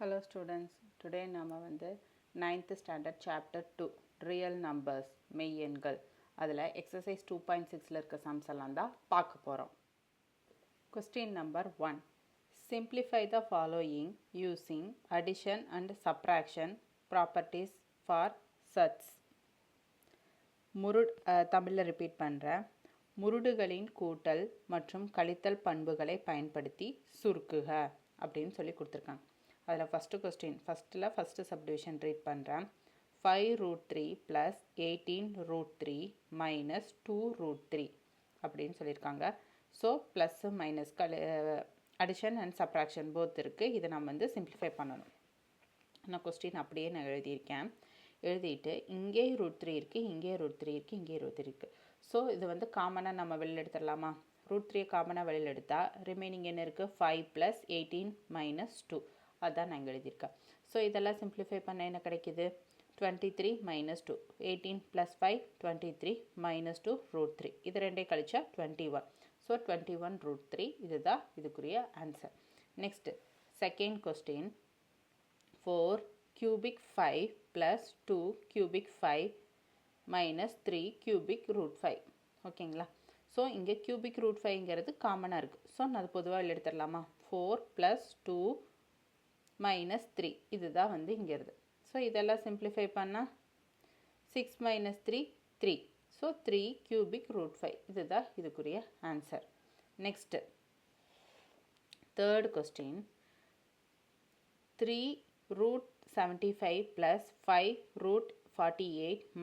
Hello students, today நாம வந்து 9th standard chapter 2 real numbers மெய் எண்கள் அதில் exercise 2.6ல இருக்க sums எல்லாம் தான் பார்க்க போகிறோம். Question number 1. Simplify the following using addition and subtraction properties for sets. தமிழில் ரிப்பீட் பண்ணுறேன். முருடுகளின் கூட்டல் மற்றும் கழித்தல் பண்புகளை பயன்படுத்தி சுருக்குக அப்படின்னு சொல்லி கொடுத்துருக்காங்க. அதில் ஃபஸ்ட்டு சப்டிவிஷன் ரீட் பண்ணுறேன். 5√3 + 18√3 - 2√3 அப்படின்னு சொல்லியிருக்காங்க. So plus minus addition and subtraction both இருக்குது. இதை நம்ம வந்து சிம்பிளிஃபை பண்ணணும். நான் கொஸ்டின் அப்படியே நான் எழுதிட்டு இங்கே √3 இருக்குது, இங்கே √3 இருக்குது, இங்கே √3 இருக்குது. ஸோ இது வந்து காமனாக நம்ம வெளியில் எடுத்துடலாமா? √3 காமனாக வெளியில் எடுத்தால் ரிமைனிங் என்ன இருக்குது? 5 + 18 - 2 அதான் நான் எழுதியிருக்கேன். ஸோ இதெல்லாம் சிம்பிளிஃபை பண்ண என்ன கிடைக்கிது? 23 - 2 18 + 5 23 - 2 √3 இது ரெண்டே கழிச்சா 21. ஸோ 21√3 இதுதான் இதுக்குரிய answer. Next second question 4 cubic 5 + 2 cubic 5 - 3 cubic √5 ஓகேங்களா? ஸோ இங்கே cubic √5ங்கிறது காமனாக இருக்குது. ஸோ நான் அது பொதுவாக எடுத்துடலாமா? 4 + 2 - 3 இதுதான் வந்து இங்கே இருக்குது. ஸோ இதெல்லாம் சிம்பிளிஃபை பண்ணால் 6 - 3 3. ஸோ 3 cubic √5 இதுதான் இதுக்குரிய ஆன்சர். நெக்ஸ்ட்டு தேர்ட் கொஸ்டின் 3√75 + 5√48 -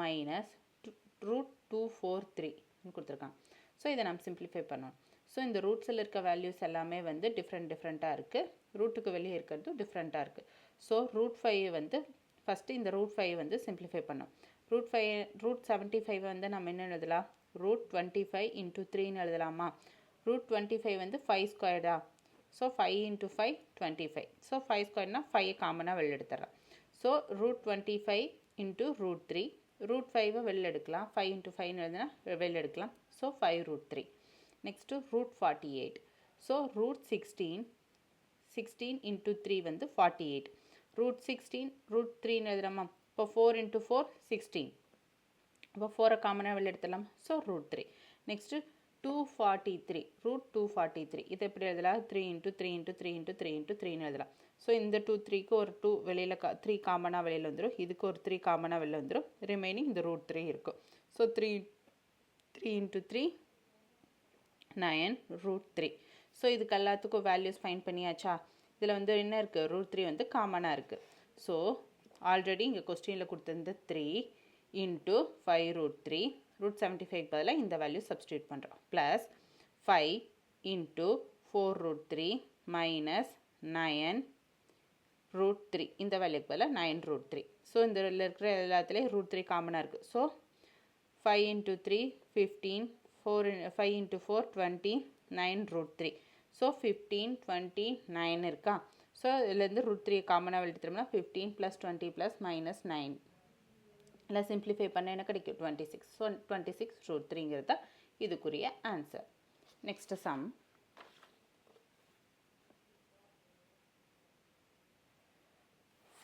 √243 கொடுத்துருக்காங்க. ஸோ இதை நம்ம சிம்பிளிஃபை பண்ணணும். ஸோ இந்த ரூட்ஸில் இருக்க வேல்யூஸ் எல்லாமே வந்து டிஃப்ரெண்ட்டாக இருக்குது. ரூட்டுக்கு வெளியே இருக்கிறது டிஃப்ரெண்ட்டாக இருக்குது. ஸோ √5 வந்து ஃபஸ்ட்டு இந்த √5 வந்து சிம்பிளிஃபை பண்ணோம். √75 வந்து நம்ம என்ன எழுதலாம்? √25 × 3ன்னு எழுதலாமா? √25 வந்து 5 ஸ்கொயர்டா? ஸோ 5 × 5 25. ஸோ 5 ஸ்கொயர்னா 5 காமனாக வெளில எடுத்துடலாம். ஸோ √25 × √3 √5 வெளில எடுக்கலாம். 5 × 5ன்னு எழுதுனா வெளில எடுக்கலாம். ஸோ 5√3. நெக்ஸ்ட்டு √48. ஸோ √16 × 3 வந்து 48. √16 √3ன்னு எழுதுறோமா? இப்போ 4 × 4 16. இப்போ 4 காமனாக வெளில எடுத்துடலாம். ஸோ √3. நெக்ஸ்ட்டு 243 √243 இதை எப்படி எழுதலாம்? 3 × 3 × 3 × 3 × 3ன்னு எழுதலாம். ஸோ இந்த 3க்கு ஒரு 2 வெளியில் 3 காமனாக வெளியில் வந்துடும். இதுக்கு ஒரு 3 காமனாக வெளியில் வந்துடும். ரிமைனிங் இந்த √3 இருக்கும். ஸோ 3 × 3 9 √3. ஸோ இதுக்கு எல்லாத்துக்கும் வேல்யூஸ் ஃபைன் பண்ணியாச்சா? இதில் வந்து என்ன இருக்குது? √3 வந்து காமனாக இருக்குது. ஸோ ஆல்ரெடி இங்கே கொஸ்டினில் கொடுத்துருந்த 3 × 5√3 √75 பதிலாக இந்த வேல்யூ சப்ஸ்டியூட் பண்ணுறோம். ப்ளஸ் 5 × 4√3 - 9 √3 இந்த வேல்யூக்கு பதிலாக 9 √3. ஸோ இந்த இருக்கிற எல்லாத்துலேயும் √3 காமனாக இருக்குது. ஸோ 5 × 3 15 5 × 4 20 9 √3. ஸோ 15 20 9 இருக்கா? ஸோ இதுலேருந்து √3 காமனாக எடுத்துட்டோம்னா 15 + 20 + -9 இல்லை சிம்பிளிஃபை பண்ண என்ன கிடைக்கும்? 26. ஸோ 26 √3ங்கிறது தான் இதுக்குரிய answer. Next sum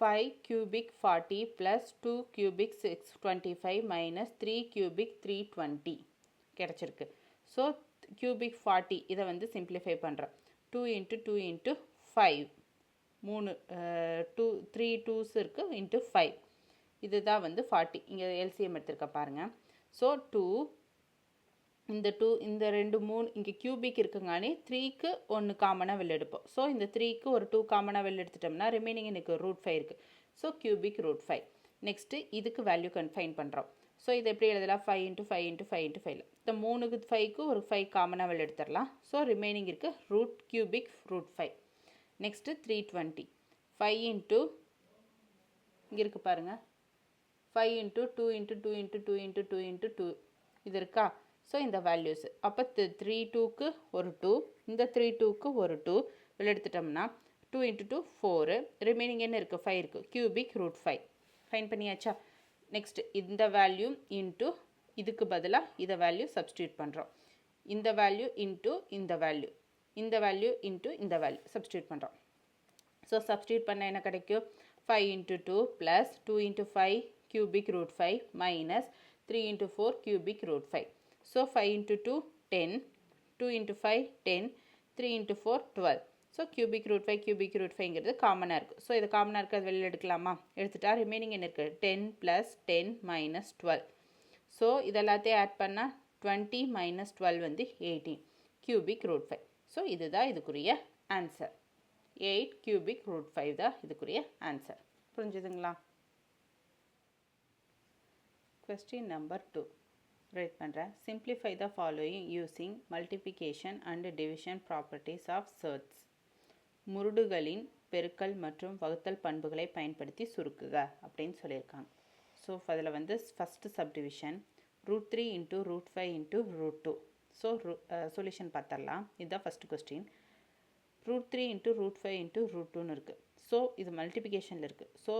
5 cubic 40 + 2 cubic 625 - 3 cubic 320 கிடச்சிருக்கு. ஸோ cubic 40 இதை வந்து சிம்பிளிஃபை பண்ணுறோம். 2 × 2 × 5 3 2s இருக்குது × 5 இதுதான் வந்து 40. இங்கே எல்சிஎம் எடுத்துருக்க பாருங்கள். ஸோ 2 இந்த 2 3 இங்கே கியூபிக் இருக்குங்கானே 3க்கு 1 காமனாக வெளில எடுப்போம். ஸோ இந்த 3க்கு ஒரு 2 காமனாக வெளில எடுத்துட்டோம்னா ரிமைனிங் எனக்கு √5 இருக்குது. So cubic √5. நெக்ஸ்ட்டு இதுக்கு வேல்யூ ஃபைன் பண்ணுறோம். ஸோ இதை எப்படி எழுதலாம்? 5 × 5 × 5 × 5. இந்த 3க்கு 5க்கு ஒரு 5 காமனாக வெளில எடுத்துடலாம். ஸோ ரிமைனிங் இருக்குது cubic √5. நெக்ஸ்ட்டு 320 5 × இங்கே இருக்குது பாருங்கள். 5 × 2 × 2 × 2 × 2 × 2 இது இருக்கா? ஸோ இந்த வேல்யூஸ் அப்போ 3 2க்கு ஒரு 2 இந்த 3 2க்கு ஒரு 2 வெளில எடுத்துட்டோம்னா 2 × 2 4 ரிமைனிங் என்ன இருக்குது? 5 இருக்குது. cubic √5 ஃபைன் பண்ணியாச்சா? நெக்ஸ்ட் இந்த வேல்யூ இன்ட்டு இதுக்கு பதிலாக இதை வேல்யூ சப்ஸ்டியூட் பண்ணுறோம். இந்த வேல்யூ இன்ட்டு இந்த வேல்யூ இந்த வேல்யூ இன்ட்டு இந்த வேல்யூ சப்ஸ்டியூட் பண்ணுறோம். ஸோ சப்ஸ்டியூட் பண்ண என்ன கிடைக்கும் 5 into 2 plus 2 into 5 cubic root 5 minus 3 into 4 cubic root 5. So 5 into 2 10, 2 into 5 10, 3 into 4 12. So cubic root 5 காமனாக இருக்குது. ஸோ இது காமனாக இருக்குது, அது வெளியில் எடுக்கலாமா? எடுத்துட்டா ரிமைனிங் என்ன இருக்குது 10 plus 10 minus 12. ஸோ இதெல்லாத்தையும் ஆட் பண்ணால் 20 minus 12 வந்து 18 cubic root 5. ஸோ இதுதான் இதுக்குரிய ஆன்சர். 8 cubic root 5 தான் இதுக்குரிய ஆன்சர். புரிஞ்சுதுங்களா? Question number 2. ரைட் பண்ணுறேன். Simplify the following using multiplication and division properties of surds. முருடுகளின் பெருக்கல் மற்றும் வகுத்தல் பண்புகளை பயன்படுத்தி சுருக்குக அப்படின்னு சொல்லியிருக்காங்க. ஸோ அதில் வந்து first subdivision √3 into √5 into √2. So solution பார்த்துடலாம். இதுதான் ஃபஸ்ட்டு கொஸ்டின். √3 into √5 into √2ன்னு இருக்குது. ஸோ இது மல்டிப்ளிகேஷனில் இருக்குது. ஸோ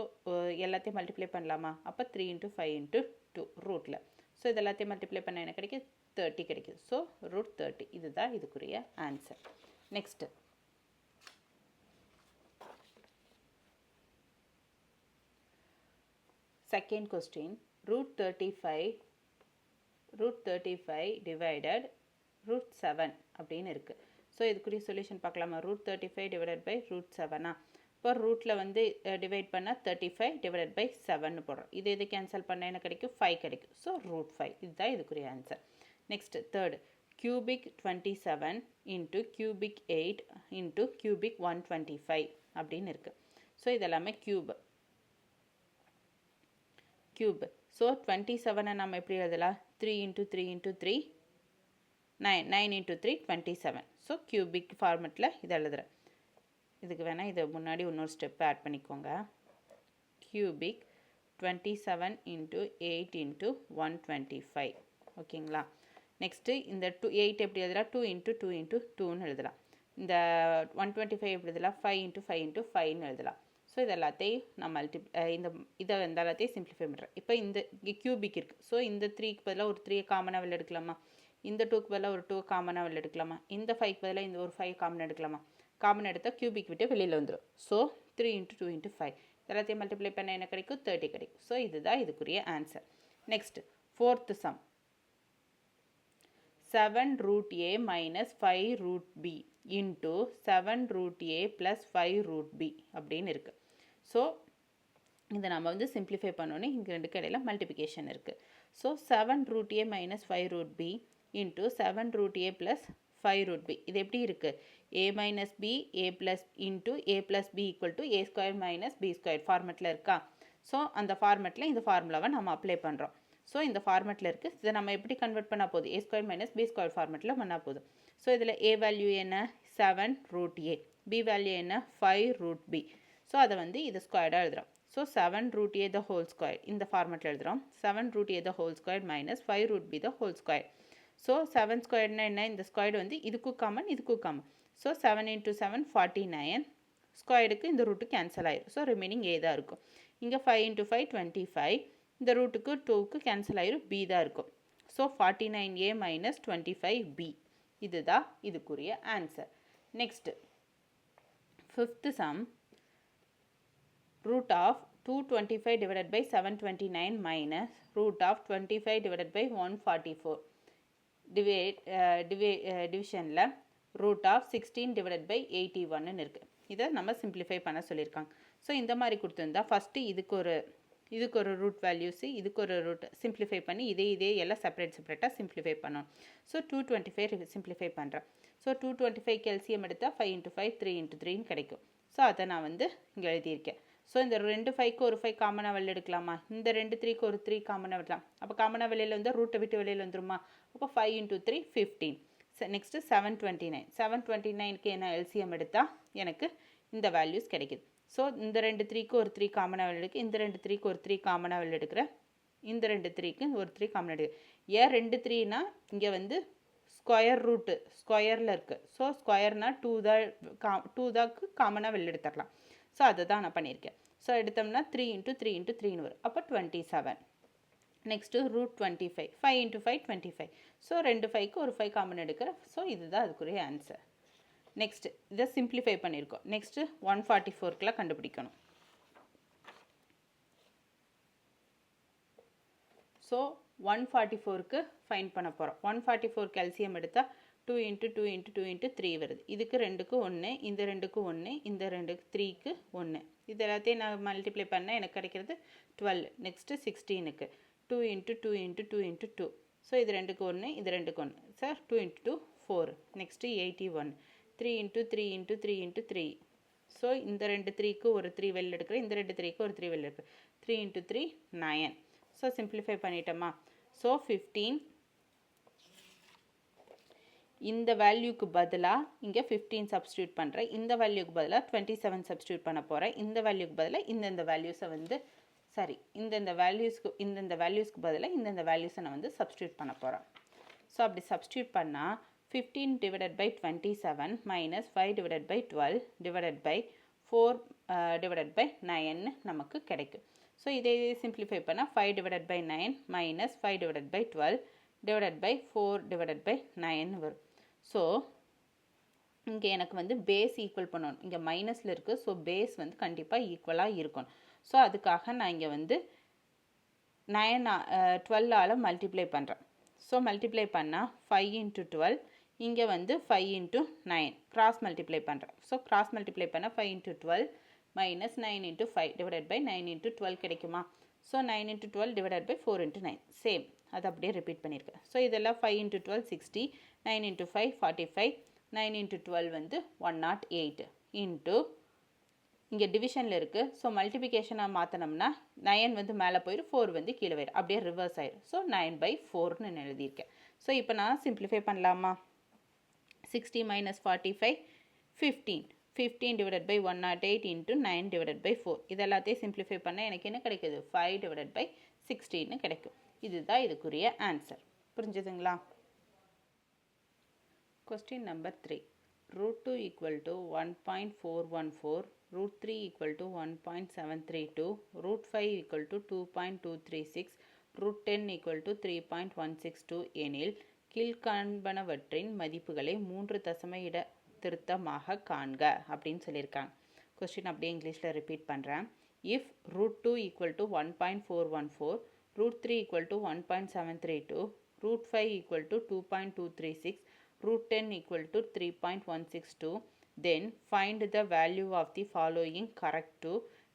எல்லாத்தையும் மல்டிப்ளை பண்ணலாமா? அப்போ 3 into 5 into 2 ரூட்டில். ஸோ இது எல்லாத்தையும் மல்டிப்ளை பண்ண என்ன கிடைக்கும் 30 கிடைக்குது. ஸோ √30 இதுதான் இதுக்குரிய answer. Next second question √35 divided √7 அப்படின்னு இருக்குது. ஸோ இதுக்குரிய சொல்யூஷன் பார்க்கலாமா? √35 டிவைடட் பை √7. இப்போ ரூட்டில் வந்து டிவைட் பண்ணால் 35 டிவைடட் பை 7 போடுறோம். இது கேன்சல் பண்ண என்ன கிடைக்கும் 5 கிடைக்கும். ஸோ √5 இதுதான் இதுக்குரிய answer. Next third cubic 27 into cubic 8 into cubic 125 அப்படின்னு இருக்குது. ஸோ இதெல்லாமே கியூப். ஸோ 27 நம்ம எப்படி எழுதலாம்? 3 into 3 into 3 9 into 3 27. So cubic ஃபார்மெட்டில் இதை எழுதுகிறேன். இதுக்கு வேணால் இதை முன்னாடி இன்னொரு ஸ்டெப் ஆட் பண்ணிக்கோங்க. Cubic 27 into 8 into 125. ஓகேங்களா? நெக்ஸ்ட்டு இந்த 8 எப்படி எழுதலாம்? 2 into 2 into 2ன்னு எழுதலாம். இந்த 125 எப்படி எழுதலாம்? 5 into 5 into 5ன்னு எழுதலாம். ஸோ இது எல்லாத்தையும் நான் இதை எல்லாத்தையும் சிம்பிளிஃபை பண்ணுறேன். இப்போ இந்த கியூபிக் இருக்குது. ஸோ இந்த 3க்கு பதிலாக ஒரு 3 காமனாக வெளில எடுக்கலாமா? இந்த 2க்கு பதிலாக ஒரு 2 காமனாக வெளில எடுக்கலாமா? இந்த 5க்கு பதிலாக இந்த ஒரு 5 காமன் எடுக்கலாமா? காமன் எடுத்தால் கியூபிக் விட்டு வெளியில் வந்துடும். ஸோ 3 into 2 into 5 எல்லாத்தையும் மல்டிப்ளை பண்ண என்ன கிடைக்கும் 30 கிடைக்கும். ஸோ இதுதான் இதுக்குரிய answer. Next fourth some 7√a minus 5√b into 7√a plus 5√b அப்படின்னு இருக்குது. ஸோ இதை நம்ம வந்து சிம்பிளிஃபை பண்ணோன்னே இங்கே ரெண்டுக்கு இடையில மல்டிப்ளிகேஷன் இருக்குது. So 7√a minus 5√b into 7√a plus 5√b இது எப்படி இருக்குது? a minus b a plus into a plus b equal to a square minus b square ஃபார்மெட்டில் இருக்கா? ஸோ அந்த ஃபார்மெட்டில் இந்த ஃபார்முலாவை நம்ம அப்ளை பண்ணுறோம். ஸோ இந்த ஃபார்மெட்டில் இருக்குது. இதை நம்ம எப்படி கன்வெர்ட் பண்ணால் போகுது? a square minus b square ஃபார்மெட்டில் பண்ணால் போதும். ஸோ இதில் a வேல்யூ என்ன? 7√a, b வேல்யூ என்ன? 5√b. ஸோ அதை வந்து இது ஸ்கொயர்டாக எழுதுகிறோம். So 7√a the whole square இந்த ஃபார்மெட்டில் எழுதுகிறோம். 7√a the whole square minus 5√b the whole square. So 7 ஸ்கொயர்னா என்ன? இந்த ஸ்கொயர்டு வந்து இதுக்கும் காமன் இதுக்கும் காமன். So 7 into 7 49. ஸ்கொயர்டுக்கு இந்த ரூட்டு கேன்சல் ஆயிடும். ஸோ ரிமைனிங் a தான் இருக்கும். இங்கே 5 into 5 25. இந்த ரூட்டுக்கு 2க்கு கேன்சல் ஆயிரும், b தான் இருக்கும். ஸோ 49a minus 25b இதுதான் இதுக்குரிய answer. Next fifth some root of 225 divided by 729 minus root of 25 divided by 144 டிவிஷனில் root of 16 divided by 81ன்னு இருக்குது. இதை நம்ம சிம்பிளிஃபை பண்ண சொல்லியிருக்காங்க. ஸோ இந்த மாதிரி கொடுத்துருந்தா ஃபஸ்ட்டு இதுக்கு ஒரு ரூட் வேல்யூஸு, இதுக்கு ஒரு ரூட் சிம்பிளிஃபை பண்ணி இதே எல்லாம் செப்பரேட்டாக சிம்பிளிஃபை பண்ணணும். ஸோ 225 சிம்பிளிஃபை பண்ணுறேன். ஸோ 225 எல்சிஎம் எடுத்தால் 5 into 5 3 into 3ன்னு கிடைக்கும். ஸோ அதை நான் வந்து இங்கே எழுதியிருக்கேன். ஸோ இந்த 2 5க்கு ஒரு 5 காமனாக வெளில எடுக்கலாமா? இந்த 2 3க்கு ஒரு 3 காமனாக விடலாம். அப்போ காமனாக வெளியில் வந்து ரூட்டை விட்டு வெளியில் வந்துருமா? அப்போ 5 into 3 15. நெக்ஸ்ட்டு 729க்கு என்ன எல்சிஎம் எடுத்தால் எனக்கு இந்த வேல்யூஸ் கிடைக்குது. ஸோ இந்த 2 3க்கு ஒரு 3 காமனாக வெளில எடுக்கு, இந்த 2 3க்கு ஒரு 3 காமனாக வெளில எடுக்கிறேன், இந்த 2 3க்கு ஒரு 3 காமனாக எடுக்கிறேன். ஏன் 2 3னா இங்கே வந்து ஸ்கொயர் ரூட்டு ஸ்கொயரில் இருக்குது. ஸோ ஸ்கொயர்னால் 2 தாக்கு காமனாக வெளில எடுத்துடலாம். ஸோ அதை தான் நான் பண்ணியிருக்கேன். ஸோ எடுத்தோம்னா 3 into 3 into 3ன்னு வரும். அப்போ 27. Next √25 5 into 5 25. ஸோ 2 5க்கு ஒரு 5 காமன் எடுக்கிறேன். ஸோ இதுதான் அதுக்குரிய ஆன்சர். நெக்ஸ்ட் இதை சிம்பிளிஃபை பண்ணியிருக்கோம். நெக்ஸ்ட்டு 144க்குலாம் கண்டுபிடிக்கணும். ஸோ 144க்கு ஃபைன் பண்ண போகிறோம். 144 எல்சிஎம் எடுத்தால் 2 × 2 × 2 × 3 வருது. இதுக்கு 2க்கு 1, இந்த 2க்கு 1, இந்த 2க்கு 3க்கு 1. இது எல்லாத்தையும் நான் மல்டிப்ளை பண்ணால் எனக்கு கிடைக்கிறது 12. நெக்ஸ்ட்டு 16க்கு 2 × 2 × 2 × 2. ஸோ இது 2க்கு 1, இது 2க்கு 1. சார் 2 × 2 4. நெக்ஸ்ட்டு 81. 3 × 3 × 3 × 3. ஸோ இந்த 2 3க்கு ஒரு 3 வெளில எடுக்கிறேன், இந்த 2 3க்கு ஒரு 3 வெளில எடுக்கிறேன். 3 × 3 9. So simplify பண்ணிட்டோமா? ஸோ 15 இந்த வேல்யூக்கு பதிலாக இங்கே 15 சப்ஸ்டியூட் பண்ணுறேன். இந்த வேல்யூக்கு பதிலாக 27 சப்ஸ்டியூட் பண்ண போகிறேன். இந்த வேல்யூக்கு பதிலாக இந்தந்த வேல்யூஸை வந்து இந்தந்த வேல்யூஸ்க்கு பதிலாக இந்தந்த வேல்யூஸை நான் வந்து சப்ஸ்டியூட் பண்ண போகிறேன். ஸோ அப்படி சப்ஸ்டியூட் பண்ணால் 15 divided by 27 minus 5 divided by 12 divided by 4 divided by 9 நமக்கு கிடைக்கும். ஸோ இதே சிம்பிளிஃபை பண்ணால் 5 divided by 9 minus 5 divided by 12 divided by 4 divided by 9 வரும். ஸோ இங்கே எனக்கு வந்து பேஸ் ஈக்குவல் பண்ணணும். இங்கே மைனஸில் இருக்குது. ஸோ பேஸ் வந்து கண்டிப்பாக ஈக்குவலாக இருக்கணும். ஸோ அதுக்காக நான் இங்கே வந்து 12ஆல் மல்டிப்ளை பண்ணுறேன். ஸோ மல்டிப்ளை பண்ணால் 5 × 12, இங்கே வந்து 5 × 9 கிராஸ் மல்டிப்ளை பண்ணுறேன். ஸோ கிராஸ் மல்டிப்ளை பண்ணால் 5 × 12 minus 9 × 5 divided by 9 × 12 கிடைக்குமா? So 9 × 12 divided by 4 × 9 same. அதை அப்படியே ரிப்பீட் பண்ணியிருக்கேன். ஸோ இதெல்லாம் 5 × 12 60, 9 × 5 45, 9 × 12 வந்து 108 இன்ட்டு இங்கே டிவிஷனில் இருக்குது. ஸோ மல்டிபிகேஷனாக மாற்றினோம்னா 9 வந்து மேலே போயிடும், 4 வந்து கீழே போயிடும், அப்படியே ரிவர்ஸ் ஆயிடும். ஸோ 9/4ன்னு எழுதியிருக்கேன். ஸோ இப்போ நான் சிம்பிளிஃபை பண்ணலாமா? 60 minus 45 15. 15 divided by 108 into 9 divided by 4. இது எல்லாத்தையும் சிம்பிளிஃபை பண்ணால் எனக்கு என்ன கிடைக்குது? 5 divided by 16 கிடைக்கும். இதுதான் இதுக்குரிய ஆன்சர். புரிஞ்சுதுங்களா? Question number 3. Root 2 equal to 1.414, root 3 equal to 1.732, root 5 equal to 2.236, root 10 equal to 3.162 எனில் கீழ்காண்பனவற்றின் மதிப்புகளை 3 தசம இட திருத்தமாக காண்க அப்படின்னு சொல்லியிருக்காங்க. கொஸ்டின் அப்படியே இங்கிலீஷில் ரிப்பீட் பண்ணுறேன். If root 2 equal to 1.414, root 3 equal to 1.732, root 5 equal to 2.236, root 10 equal to 3.162, then find the value of the following correct to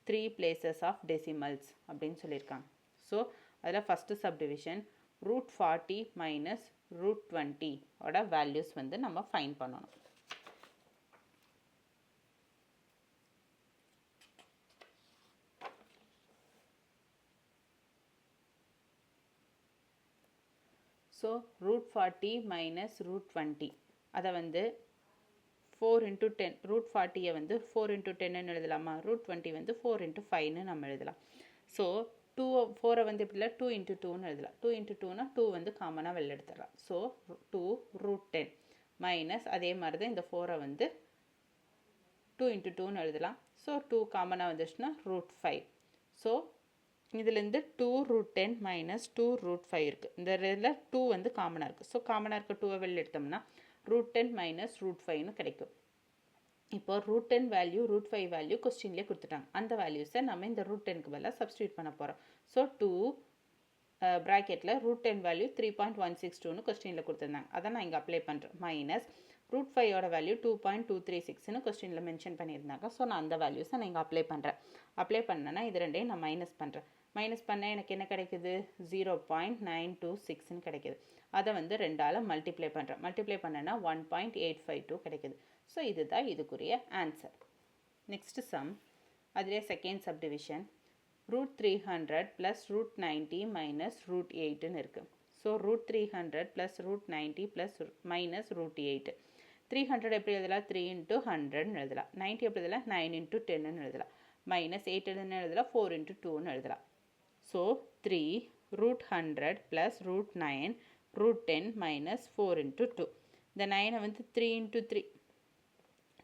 3 places of decimals அப்படின்னு சொல்லியிருக்காங்க. ஸோ அதில் first subdivision root 40 minus root 20 ஓட values வந்து நம்ம find பண்ணணும். So root 40 minus root 20 அதை வந்து 4 × 10, root 40 வந்து 4 × 10ன்னு எழுதலாமா? root 20 வந்து 4 × 5ன்னு நம்ம எழுதலாம். ஸோ 4 வந்து எப்படில 2 × 2ன்னு எழுதலாம். 2 × 2னா 2 வந்து காமனாக வெளில எடுத்துடலாம். ஸோ 2 root 10 மைனஸ் அதே மாதிரி தான் இந்த 4 வந்து 2 × 2ன்னு எழுதலாம். ஸோ 2 காமனாக வந்துச்சுன்னா root 5. ஸோ இதுலேருந்து 2 root 10 minus 2 root 5 இருக்குது. இந்த இதில் 2 வந்து காமனாக இருக்குது. ஸோ காமனாக இருக்க 2 வெளில எடுத்தோம்னா root 10 minus root 5ன்னு கிடைக்கும். இப்போ root 10 வேல்யூ root 5 வேல்யூ கொஸ்டின்லேயே கொடுத்துட்டாங்க. அந்த வேல்யூஸை நம்ம இந்த root 10க்கு பதிலாக சப்ஸ்டியூட் பண்ண போகிறோம். ஸோ 2 ப்ராக்கெட்டில் root 10 வேல்யூ 3.162ன்னு கொஸ்டினில் கொடுத்துருந்தாங்க. அதை நான் இங்கே அப்ளை பண்ணுறேன். மைனஸ் root 5ஓட வேல்யூ 2.236ன்னு கொஸ்டினில் மென்ஷன் பண்ணியிருந்தாங்க. ஸோ நான் அந்த வேல்யூஸை நான் இங்கே அப்ளை பண்ணுறேன். அப்ளை பண்ணேன்னா இது ரெண்டையும் நான் மைனஸ் பண்ணுறேன். மைனஸ் பண்ணால் எனக்கு என்ன கிடைக்குது? 0.926ன்னு கிடைக்கிது. அதை வந்து 2ஆல் மல்டிப்ளை பண்ணுறேன். மல்டிப்ளை பண்ணேன்னா 1.852 கிடைக்குது. ஸோ இதுதான் இதுக்குரிய ஆன்சர். நெக்ஸ்ட் சம், அதிலே second subdivision root 300 plus root 90 minus root 8ன்னு இருக்குது. So root 300 plus root 90 plus minus root 8. 300 எப்படி எழுதலாம்? 3 × 100ன்னு எழுதலாம். 90 எப்படி எழுதலாம்? 9 × 10ன்னு எழுதலாம். மைனஸ் 8 என்ன எழுதலாம்? 4 × 2ன்னு எழுதலாம். So 3 root 100 plus root 9 root 10 minus 4 × 2. இந்த 9 வந்து 3 ×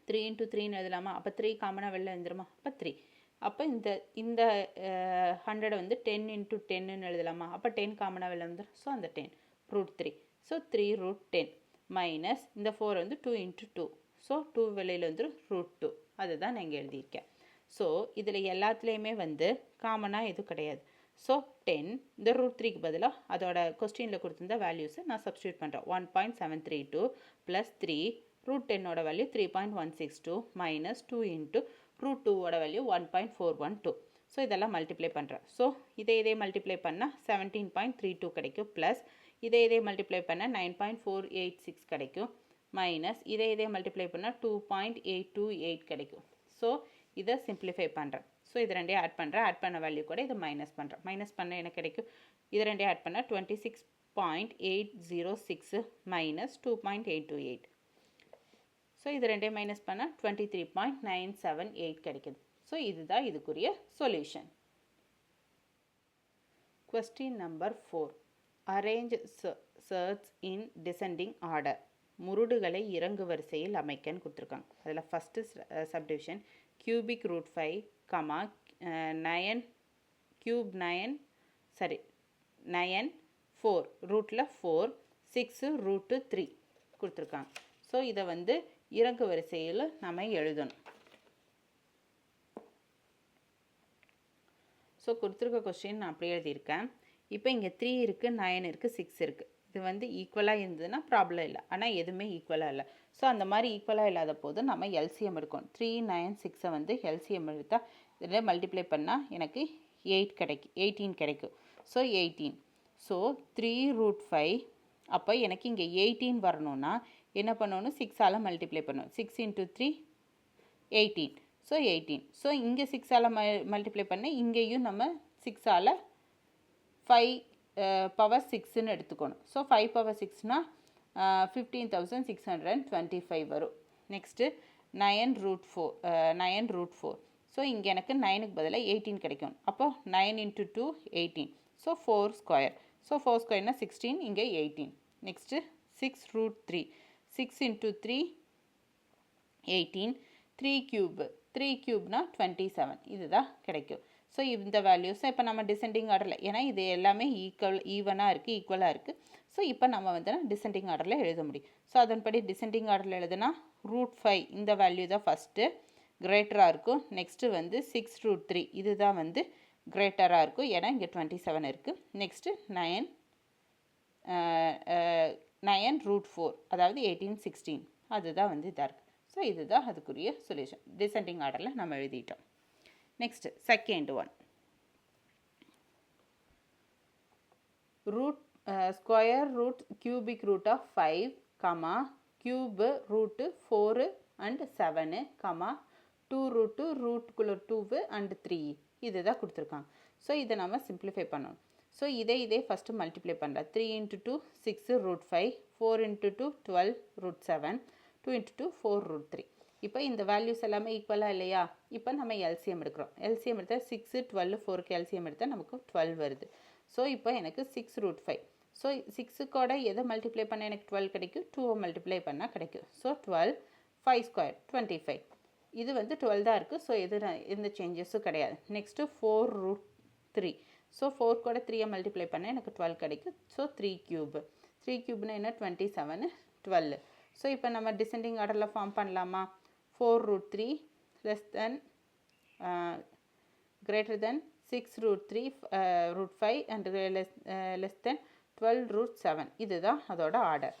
3 3 எழுதலாமா? அப்போ 3 காமனாக வெளில எழுந்துருமா? அப்போ 3. அப்போ இந்த 100 வந்து 10 × 10ன்னு எழுதலாமா? அப்போ 10 காமனாக வெளில வந்துடும். ஸோ அந்த 10 root 3. ஸோ 3 root 10 மைனஸ் இந்த 4 வந்து 2 × 2. ஸோ 2 வெளியில் வந்துடும் √2. அதுதான் நான் இங்கே எழுதியிருக்கேன். ஸோ இதில் எல்லாத்துலேயுமே வந்து காமனாக எதுவும் கிடையாது. ஸோ 10 இந்த √3க்கு பதிலாக அதோட கொஸ்டினில் கொடுத்துருந்த வேல்யூஸை நான் சப்ஸ்டியூட் பண்ணுறேன். 1.732 ப்ளஸ் 3 √10ஓட வேல்யூ 3.162 மைனஸ் 2 இன்ட்டு √2ஓட வேல்யூ 1.412. ஸோ இதெல்லாம் மல்டிப்ளை பண்ணுறேன். ஸோ இதே மல்டிப்ளை பண்ணால் 17.32 கிடைக்கும். ப்ளஸ் இதே மல்டிப்ளை பண்ணால் 9.486 கிடைக்கும். மைனஸ் இதே மல்டிப்ளை பண்ணால் 2.828 கிடைக்கும். ஸோ இதை சிம்பிளிஃபை பண்ணுறேன். ஸோ இது ரெண்டையும் ஆட் பண்ணுறேன். ஆட் பண்ண வேல்யூ கூட இதை மைனஸ் பண்ணுறேன். மைனஸ் பண்ண எனக்கு கிடைக்கும். இது ரெண்டையும் ஆட் பண்ணால் 26.806 மைனஸ் 2.828. ஸோ இது ரெண்டையும் மைனஸ் பண்ணால் 23.978 கிடைக்குது. ஸோ இதுதான் இதுக்குரிய solution. Question number 4. Arrange surds in descending order. முருடுகளை இறங்கு வரிசையில் அமைக்கன்னு கொடுத்துருக்காங்க. அதில் ஃபஸ்ட்டு சப்டிவிஷன் கியூபிக் √5, 9 cube 9 4 ரூட்டில் 4 6 √3 கொடுத்துருக்காங்க. ஸோ இதை வந்து இறங்கு வரிசையில் நம்ம எழுதணும். ஸோ கொடுத்துருக்க கொஸ்டின் நான் அப்படியே எழுதியிருக்கேன். இப்போ இங்கே 3 இருக்குது, 9 இருக்குது, 6 இருக்குது. இது வந்து ஈக்குவலாக இருந்ததுன்னா ப்ராப்ளம் இல்லை. ஆனால் எதுவுமே ஈக்குவலாக இல்லை. ஸோ அந்த மாதிரி ஈக்குவலாக இல்லாத போது நம்ம எல்சிஎம் எடுக்கணும். 3, 9, 6 வந்து எல்சிஎம் எடுத்தால் இதில் மல்டிப்ளை பண்ணால் எனக்கு 18 கிடைக்கும். ஸோ 18. ஸோ 3√5. அப்போ எனக்கு இங்கே 18 வரணும்னா என்ன பண்ணணும்? 6ஆல் மல்டிப்ளை பண்ணணும். 6 × 3 18. ஸோ 18. ஸோ இங்கே 6ஆல் மல்டிப்ளை பண்ண இங்கேயும் நம்ம 6ஆல் 5 பவர் 6ன்னு எடுத்துக்கணும். ஸோ 5 பவர் 6னா 15,625 வரும். நெக்ஸ்ட்டு 9√4. ஸோ இங்கே எனக்கு 9க்கு பதிலாக 18 கிடைக்கும். அப்போ 9 × 2 18. So 4 square. ஸோ 4 ஸ்கொயர்னா 16, இங்கே 18. நெக்ஸ்ட்டு 6√3. 6 × 3 18. 3 கியூப். 3 கியூப்னா 27. இதுதான் கிடைக்கும். ஸோ இந்த வேல்யூஸை இப்போ நம்ம டிசெண்டிங் ஆர்டரில், ஏன்னா இது எல்லாமே ஈவனாக இருக்குது, ஈக்குவலாக இருக்குது. ஸோ இப்போ நம்ம வந்து டிசெண்டிங் ஆர்டரில் எழுத முடியும். ஸோ அதன்படி டிசெண்டிங் ஆர்டரில் எழுதுனா √5 இந்த வேல்யூ தான் ஃபஸ்ட்டு கிரேட்டராக இருக்கும். நெக்ஸ்ட்டு வந்து 6√3 இதுதான் வந்து கிரேட்டராக இருக்கும், ஏன்னா இங்கே 27 இருக்குது. நெக்ஸ்ட்டு 9√4 அதாவது 18, 16 அதுதான் வந்து இதாக இருக்குது. ஸோ இதுதான் அதுக்குரிய சொல்யூஷன். டிசெண்டிங் ஆர்டரில் நம்ம எழுதிட்டோம். Next, second one. Square root cubic root of 5, cube root 4 and 7, 2 root root 2 and 3. இதுதான் கொடுத்துருக்காங்க. ஸோ இதை நம்ம சிம்பிளிஃபை பண்ணணும். ஸோ இதே ஃபஸ்ட்டு மல்டிப்ளை பண்ணுறேன். 3 × 2 6 √5, 4 × 2 12 √7, 2 × 2 4 √3. இப்போ இந்த வேல்யூஸ் எல்லாமே ஈக்குவலாக இல்லையா? இப்போ நம்ம எல்சிஎம் எடுக்கிறோம். எல்சிஎம் எடுத்தால் 6, 12, 4க்கு எல்சிஎம் எடுத்தால் நமக்கு 12 வருது. ஸோ இப்போ எனக்கு 6√5. ஸோ 6க்கோட எதை மல்டிப்ளை பண்ணால் எனக்கு 12 கிடைக்கும்? 2 மல்டிப்ளை பண்ணால் கிடைக்கும். So 12, 5 square 25. இது வந்து 12 தான் இருக்குது. ஸோ எந்த சேஞ்சஸும் கிடையாது. நெக்ஸ்ட்டு 4√3. ஸோ 4 கூட 3 மல்டிப்ளை பண்ணால் எனக்கு 12 கிடைக்கும். So 3 cube. 3 கியூப்னா என்ன? 27, 12. ஸோ இப்போ நம்ம டிசெண்டிங் ஆர்டரில் ஃபார்ம் பண்ணலாமா? 4√3 less than greater than 6√3 √5 and less than 12√7. இதுதான் அதோட ஆர்டர்.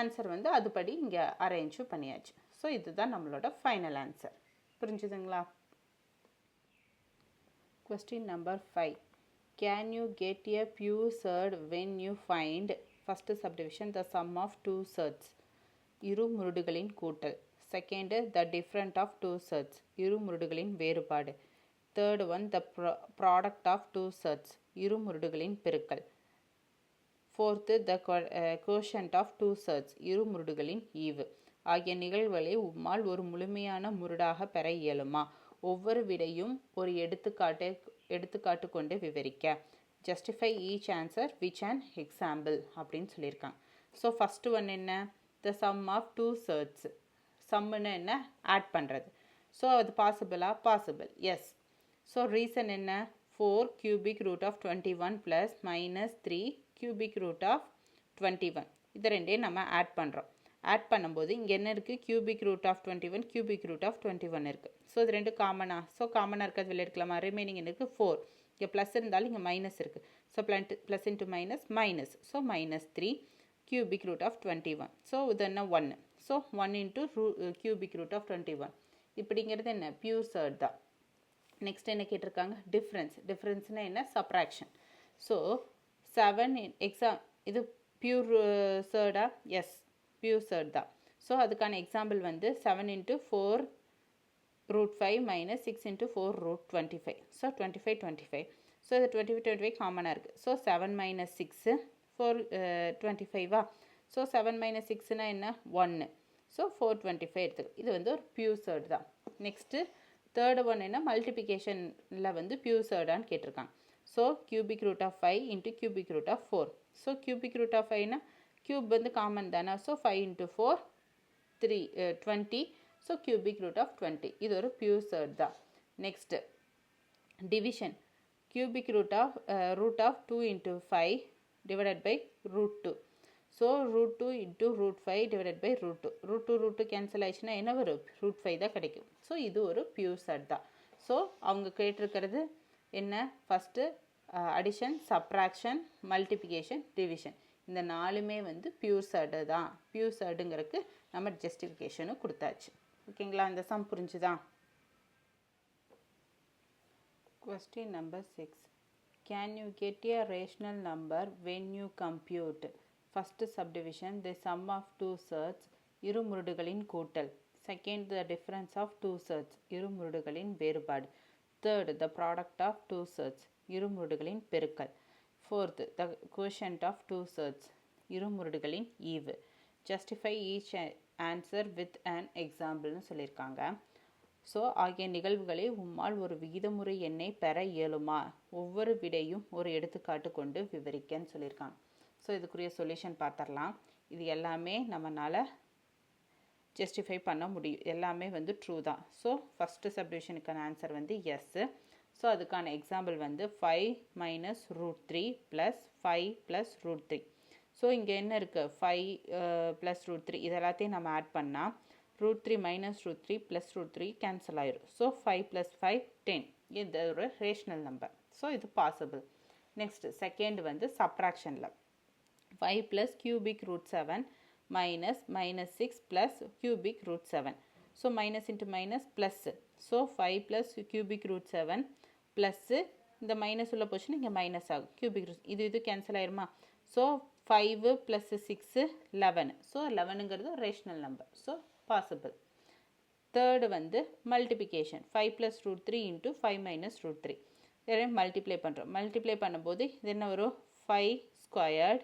ஆன்சர் வந்து அதுபடி இங்கே அரேஞ்ச் பண்ணியாச்சு. ஸோ இதுதான் நம்மளோட ஃபைனல் ஆன்சர். புரிஞ்சுதுங்களா? Question number 5. Can you get a pure surd when you find first subdivision the sum of two surds? இரு முருடுகளின் கூட்டல். Second, the difference of two surds. இரு முருடுகளின் வேறுபாடு. Third one, the product of two surds. இரு முருடுகளின் பெருக்கல். Fourth, the quotient of two surds. இரு முருடுகளின் ஈவு. ஆகிய நிகழ்வுகளை உம்மால் ஒரு முழுமையான முருடாக பெற இயலுமா? ஒவ்வொரு விடையும் ஒரு எடுத்துக்காட்டு கொண்டு விவரிக்க. Justify each answer which an example அப்படின்னு சொல்லியிருக்காங்க. ஸோ ஃபஸ்ட்டு ஒன் என்ன? The sum of two surds. சம்முன்னு என்ன? ஆட் பண்ணுறது. ஸோ அது பாசிபிளா? பாசிபிள். எஸ். ஸோ ரீசன் என்ன? 4 cubic root of 21 plus minus 3 cubic root of 21. இது ரெண்டையும் நம்ம ஆட் பண்ணுறோம். ஆட் பண்ணும்போது இங்கே என்ன இருக்குது, cubic root of 21 cubic root of 21 இருக்குது. ஸோ இது ரெண்டு காமனாக, ஸோ காமனாக இருக்கிறது வெளியே எடுக்கலாமா, ரிமைனிங் எனக்கு 4. இங்கே ப்ளஸ் இருந்தாலும் இங்கே மைனஸ் இருக்குது. So plus into minus minus, so -3 cubic root of 21. So இது என்ன 1. So 1 into cubic root of 21. இப்படிங்கிறது என்ன, பியூர் சர்ட் தான். நெக்ஸ்ட் என்ன கேட்டிருக்காங்க, டிஃப்ரென்ஸ்னால் என்ன, சப்ராக்ஷன். ஸோ 7 இது பியூர் சர்டா, எஸ் பியூர் சர்ட் தான். ஸோ அதுக்கான எக்ஸாம்பிள் வந்து 7 × 4 √5 - 6 × 4 √25. ஸோ 25. ஸோ இது 25 காமனாக இருக்குது. ஸோ 7 - 6 4 25வா. ஸோ 7 - 6னா என்ன, 1. ஸோ 425 எடுத்துக்கலாம். இது வந்து ஒரு பியூர் சர்ட் தான். நெக்ஸ்ட்டு தேர்டு ஒன் என்ன, மல்டிப்ளிகேஷனில் வந்து பியூர் சர்டான்னு கேட்டிருக்காங்க. So cubic root of 5 × cubic root of 4. So cubic root of 5னா கியூப் வந்து காமன் தானே. So 5 × 4 20. So cubic root of 20. இது ஒரு பியூர் சர்ட் தான். Next division, cubic root of 2 × 5 divided by √2. So √2 × √5 divided by √2. √2 cancel ஆயிடுச்சுன்னா என்ன வரும், √5 தான் கிடைக்கும். ஸோ இது ஒரு பியூர் சர்ட் தான். ஸோ அவங்க கேட்டிருக்கிறது என்ன, first addition, subtraction, multiplication, division. இந்த 4மே வந்து பியூர் சர்டு தான். பியூர் சர்டுங்கிறதுக்கு நம்ம ஜஸ்டிஃபிகேஷனும் கொடுத்தாச்சு. ஓகேங்களா, இந்த some புரிஞ்சுதான். Question number 6. Can you get a rational number when you compute first subdivision the sum of two surds இரு முருடுகளின் கூட்டல், second the difference of two surds இரு முருடுகளின் வேறுபாடு, third the product of two surds இரு முருடுகளின் பெருக்கல், fourth the quotient of two surds இரு முருடுகளின் ஈவு. justify each answer with an exampleனு சொல்லியிருக்காங்க. So ஆகிய நிகழ்வுகளை உம்மால் ஒரு விகிதமுறை எண்ணை பெற இயலுமா, ஒவ்வொரு விடையும் ஒரு எடுத்துக்காட்டு கொண்டு விவரிக்கன்னு சொல்லியிருக்காங்க. ஸோ இதுக்குரிய சொல்யூஷன் பார்த்துடலாம். இது எல்லாமே நம்மளால் ஜஸ்டிஃபை பண்ண முடியும், எல்லாமே வந்து ட்ரூ தான். ஸோ ஃபஸ்ட்டு சப்டிவிஷனுக்கான ஆன்சர் வந்து எஸ்ஸு. ஸோ அதுக்கான எக்ஸாம்பிள் வந்து 5 - √3 + 5 + √3. ஸோ இங்கே என்ன இருக்குது, 5 + √3 இது எல்லாத்தையும் நம்ம ஆட் பண்ணால் √3 - √3 + √3 கேன்சல் ஆயிரும். ஸோ 5 + 5 10. இது ஒரு ரேஷ்னல் நம்பர். ஸோ இது பாசிபிள். நெக்ஸ்ட்டு செகண்ட் வந்து சப்ராக்ஷனில் 5 + cubic √7 - -6 + cubic √7. ஸோ minus into minus plus. So 5 + cubic √7 plus இந்த மைனஸ் உள்ள போச்சுன்னா இங்கே மைனஸ் ஆகும். cubic root இது கேன்சல் ஆயிருமா. ஸோ 5 + 6 11. ஸோ 11ங்கிறது rational number. So possible. Third வந்து மல்டிப்ளிகேஷன் 5 + √3 × 5 - √3. இதெல்லாம் மல்டிப்ளை பண்ணுறோம். மல்டிப்ளை பண்ணும்போது இது என்ன வரும், 5²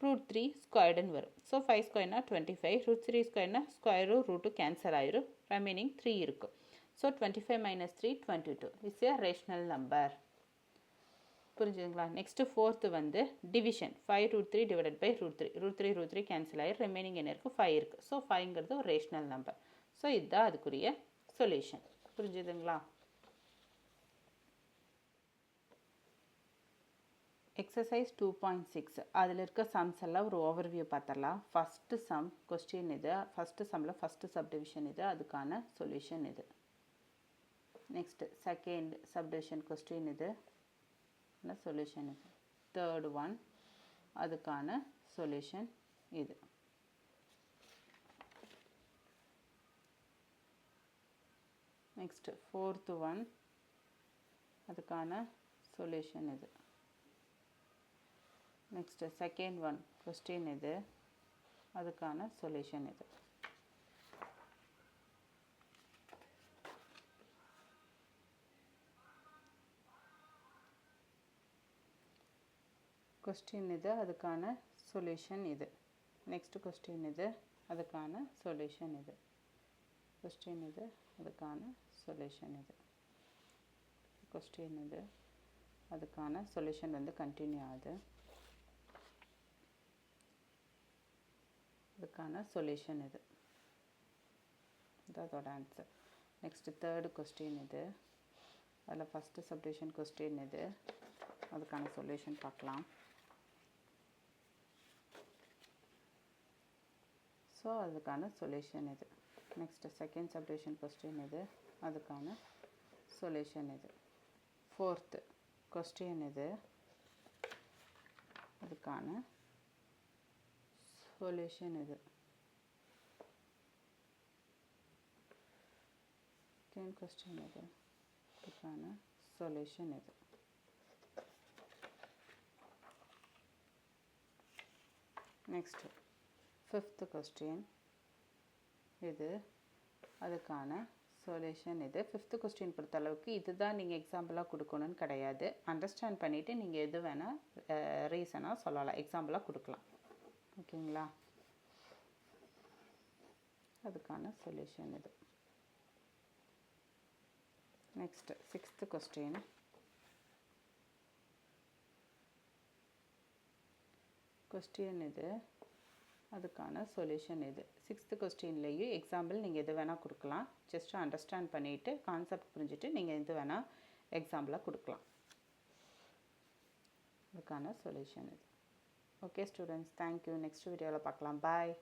√3 ஸ்கொயர்டுன்னு வரும். ஸோ 5² 25, √3 ஸ்கொயர்னா ஸ்கொயரும் ரூட்டும் கேன்சல் ஆயிரும், ரிமைனிங் 3 இருக்கும். So 25 - 3 22 is a rational number. புரிஞ்சுதுங்களா. நெக்ஸ்ட்டு ஃபோர்த்து வந்து டிவிஷன் 5 √3 டிவைடட் பை √3. √3 கேன்சல் ஆகி ரிமைனிங் என்ன இருக்குது, 5 இருக்குது. ஸோ 5ங்கிறது ஒரு ரேஷ்னல் நம்பர். ஸோ இதுதான் அதுக்குரிய சொல்யூஷன். புரிஞ்சுதுங்களா. எக்ஸசைஸ் 2.6 அதில் இருக்க சம்ஸ் எல்லாம் ஒரு ஓவர்வியூ பார்த்துடலாம். ஃபஸ்ட்டு சம் கொஸ்டின் இது, ஃபஸ்ட்டு சம்மில் ஃபஸ்ட்டு சப்டிவிஷன் இது, அதுக்கான சொல்யூஷன் இது. நெக்ஸ்ட்டு செகண்ட் சப்டிவிஷன் கொஸ்டின் இது, சொல்யூஷன் இது. தேர்ட் ஒன் அதுக்கான சொல்யூஷன் இது. நெக்ஸ்ட் ஃபோர்த் ஒன் அதுக்கான சொல்யூஷன் இது. நெக்ஸ்ட் செகண்ட் ஒன் கொஸ்டின் இது, அதுக்கான சொல்யூஷன் இது. கொஸ்டின் இது, அதுக்கான சொல்யூஷன் இது. நெக்ஸ்ட் கொஸ்டின் இது, அதுக்கான சொல்யூஷன் இது. கொஸ்டின் இது, அதுக்கான சொல்யூஷன் இது. கொஸ்டின் இது, அதுக்கான சொல்யூஷன் வந்து கண்டினியூ ஆகுது. அதுக்கான சொல்யூஷன் இது, அதோட ஆன்சர். நெக்ஸ்ட் தேர்டு கொஸ்டின் இது, அதில் ஃபஸ்ட்டு சப்டிவிஷன் கொஸ்டின் இது, அதுக்கான சொல்யூஷன் பார்க்கலாம். ஸோ ஸோ அதுக்கான சொல்யூஷன் இது. நெக்ஸ்ட்டு செகண்ட் சப்டிவிஷன் கொஸ்டின் இது, அதுக்கான சொல்யூஷன் இது. ஃபோர்த்து கொஸ்டின் இது, அதுக்கான சொல்யூஷன் இது. செகண்ட் கொஸ்டின் இது, அதுக்கான சொல்யூஷன் இது. நெக்ஸ்ட்டு ஃபிஃப்த்து கொஸ்டின் இது, அதுக்கான சொல்யூஷன் இது. ஃபிஃப்த்து கொஸ்டின் பொறுத்தளவுக்கு இதுதான் நீங்கள் எக்ஸாம்பிளாக கொடுக்கணும்னு கிடையாது. அண்டர்ஸ்டாண்ட் பண்ணிவிட்டு நீங்கள் எது வேணால் ரீசனாக சொல்லலாம், எக்ஸாம்பிளாக கொடுக்கலாம். ஓகேங்களா? அதுக்கான சொல்யூஷன் இது. நெக்ஸ்ட்டு சிக்ஸ்த்து கொஸ்டின், கொஸ்டின் இது, அதுக்கான சொல்யூஷன் இது. சிக்ஸ்த்து கொஸ்டின்லேயும் எக்ஸாம்பிள் நீங்கள் எது வேணால் கொடுக்கலாம். ஜஸ்ட்டு அண்டர்ஸ்டாண்ட் பண்ணிவிட்டு கான்செப்ட் புரிஞ்சுட்டு நீங்கள் எது வேணால் எக்ஸாம்பிளாக கொடுக்கலாம். அதுக்கான சொல்யூஷன் இது. Okay students, thank you. நெக்ஸ்ட் வீடியோவில் பார்க்கலாம். பாய்.